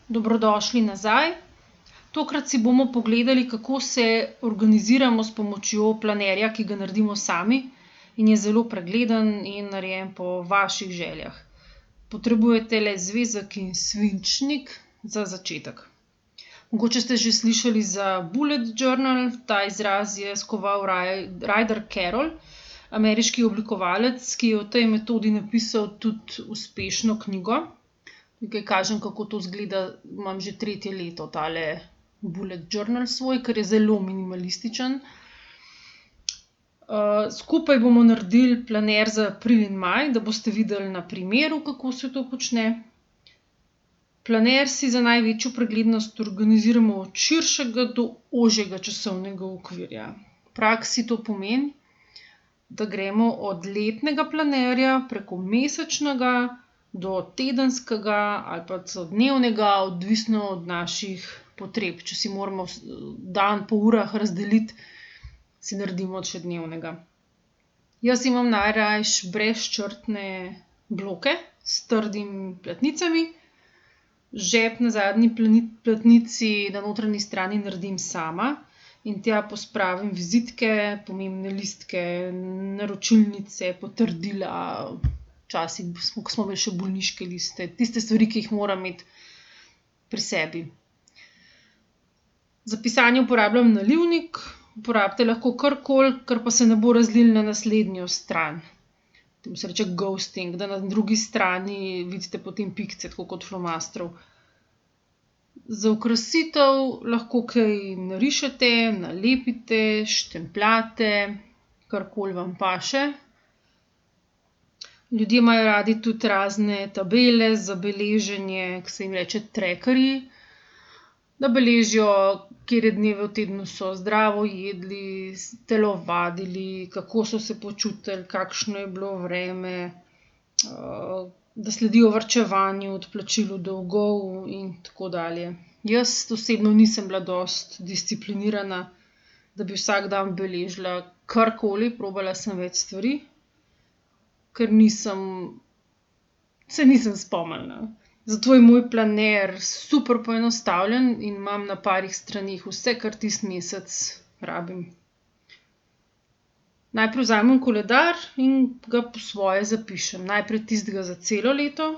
Dobrodošli nazaj. Tokrat si bomo pogledali, kako se organiziramo s pomočjo planerja, ki ga naredimo sami in je zelo pregleden in narejen po vaših željah. Potrebujete le zvezek in svinčnik za začetek. Mogoče ste že slišali za bullet journal, ta izraz je skoval Ryder Carroll, ameriški oblikovalec, ki je o tej metodi napisal tudi uspešno knjigo. Tukaj kažem, kako to izgleda, imam že 3. leto tale bullet journal svoj, ker je zelo minimalističen. Skupaj bomo naredili planer za april in maj, da boste videli na primeru, kako se to počne. Planer si za največjo preglednost organiziramo od širšega do ožjega časovnega okvirja. V praksi to pomeni, da gremo od letnega planerja preko mesečnega do tedenskega ali pa celo dnevnega, odvisno od naših potreb. Če si moramo dan po urah razdeliti, si naredimo še dnevnega. Jaz imam najrajši brezčrtne bloke s trdimi platnicami. Žep na zadnji platnici na notranji strani naredim sama in tja pospravim vizitke, pomembne listke, naročilnice, potrdila, včasih, ko smo imeli še bolniške liste, tiste stvari, ki jih moram imeti pri sebi. Za pisanje uporabljam nalivnik, uporabite lahko karkoli, kar pa se ne bo razlilo na naslednjo stran. Temu se reče ghosting, da na drugi strani vidite potem pikce, tako kot flomastrov. Za okrasitev lahko kaj narišete, nalepite, štempljate, karkoli vam paše. Ljudje imajo radi tudi razne tabele za beleženje, ke se jim reče trackerji, da beležijo, katere dneve v tednu so zdravo jedli, telovadili, kako so se počutili, kakšno je bilo vreme, da sledijo varčevanju, odplačilu dolgov in tako dalje. Jaz osebno nisem bila dosti disciplinirana, da bi vsak dan beležila karkoli, probala sem več stvari, ker se nisem spomnila. Zato je moj planer super poenostavljen in imam na parih straneh vse, kar tisti mesec rabim. Najprej vzamem koledar in ga po svoje zapišem. Najprej tistega za celo leto,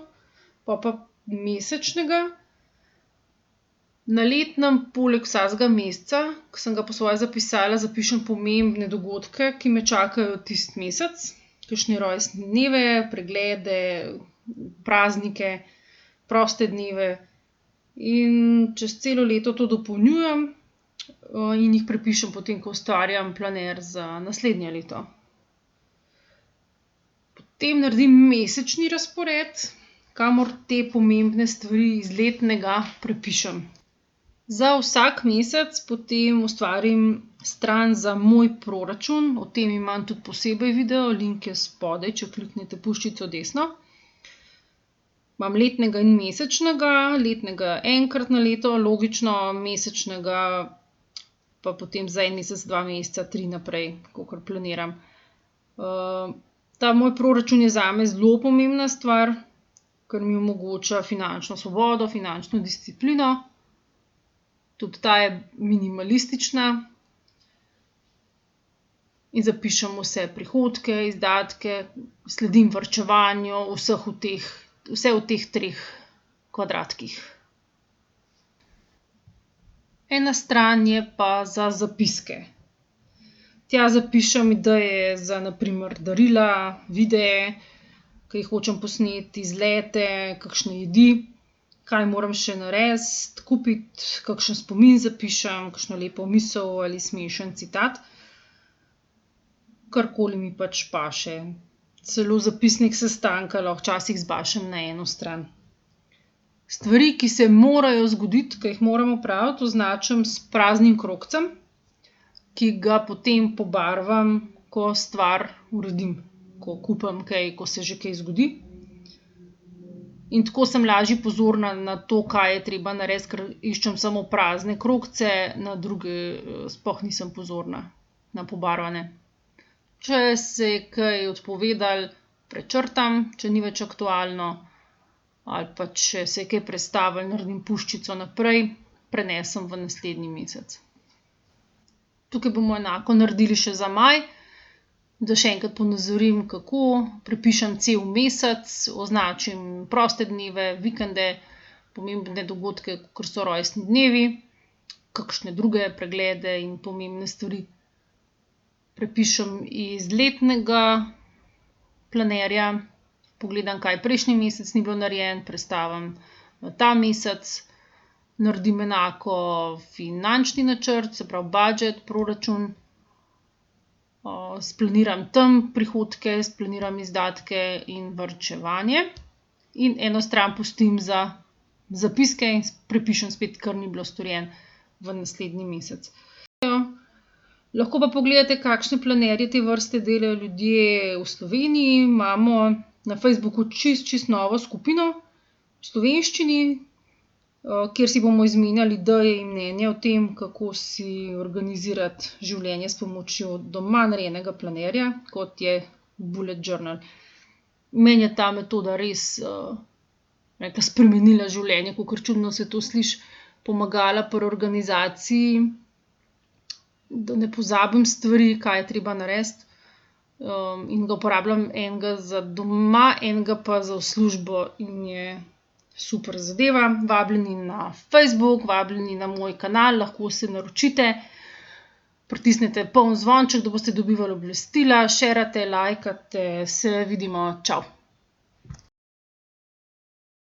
pol pa mesečnega. Na letnem poleg vsakega meseca, ke sem ga po svoje zapisala, zapišem pomembne dogodke, ki me čakajo tisti mesec. Kakšne rojstne dneve, preglede, praznike, proste dneve. In čez celo leto to dopolnjujem, in jih prepišem potem, ko ustvarjam planer za naslednje leto. Potem naredim mesečni razpored, kamor te pomembne stvari iz letnega prepišem. Za vsak mesec potem ustvarim stran za moj proračun, o tem imam tudi posebej video, link je spodaj, če kliknete puščico desno. Imam letnega in mesečnega, letnega enkrat na leto, logično, mesečnega pa potem za 1 mesec, 2 meseca, 3 naprej, kakor planiram. Ta moj proračun je zame zelo pomembna stvar, ker mi omogoča finančno svobodo, finančno disciplino. Tudi ta je minimalistična. In zapišem vse prihodke, izdatke, sledim varčevanju, vse v teh 3 kvadratkih. Ena stran je pa za zapiske. Tja zapišem ideje za na primer darila, videe, ke jih hočem posneti, izlete, kakšne jedi, kaj moram še narediti, kupiti, kakšen spomin zapišem, kakšno lepo misel ali smešen citat. Karkoli mi pač paše. Celo zapisnik sestanka lahko včasih zbašem na eno stran. Stvari, ki se morajo zgoditi, ke jih moram opraviti, označim s praznim krogcem, ki ga potem pobarvam, ko stvar uredim, ko kupim kaj, ko se že kaj zgodi. In tako sem lažje pozorna na to, kaj je treba narediti, ker iščem samo prazne krogce, na druge sploh nisem pozorna, na pobarvane. Če se je kaj odpovedalo, prečrtam, če ni več aktualno. ali pa če se je kaj prestavilo, naredim puščico naprej, prenesem v naslednji mesec. Tukaj bomo enako naredili še za maj. Da še enkrat ponazorim, kako. Prepišem cel mesec, označim proste dneve, vikende, pomembne dogodke, kakor so rojstni dnevi, kakšne druge preglede in pomembne stvari. Prepišem iz letnega planerja, pogledam, kaj prejšnji mesec ni bilo narejeno, prestavim v ta mesec. Naredim enako finančni načrt, se pravi budget, proračun. Splaniram tam prihodke, splaniram izdatke in varčevanje. In eno stran pustim za zapiske in prepišem spet, kar ni bilo storjeno v naslednji mesec. Lahko pa pogledate, kakšne planerje te vrste delajo ljudje v Sloveniji. Imamo na Facebooku čisto novo skupino v slovenščini, kjer si bomo izmenjali ideje in mnenja o tem, kako si organizirati življenje s pomočjo doma narejenega planerja, kot je bullet journal. Meni je ta metoda res, rekla, spremenila življenje, kakor čudno se to sliši, pomagala pri organizaciji, da ne pozabim stvari, kaj je treba narediti. In ga uporabljam enega za doma, enega pa za v službo in je super zadeva. Vabljeni na Facebook, vabljeni na moj kanal, lahko se naročite. Pritisnite poln zvonček, da boste dobivali obvestila, šerate, lajkate. Se vidimo, čau!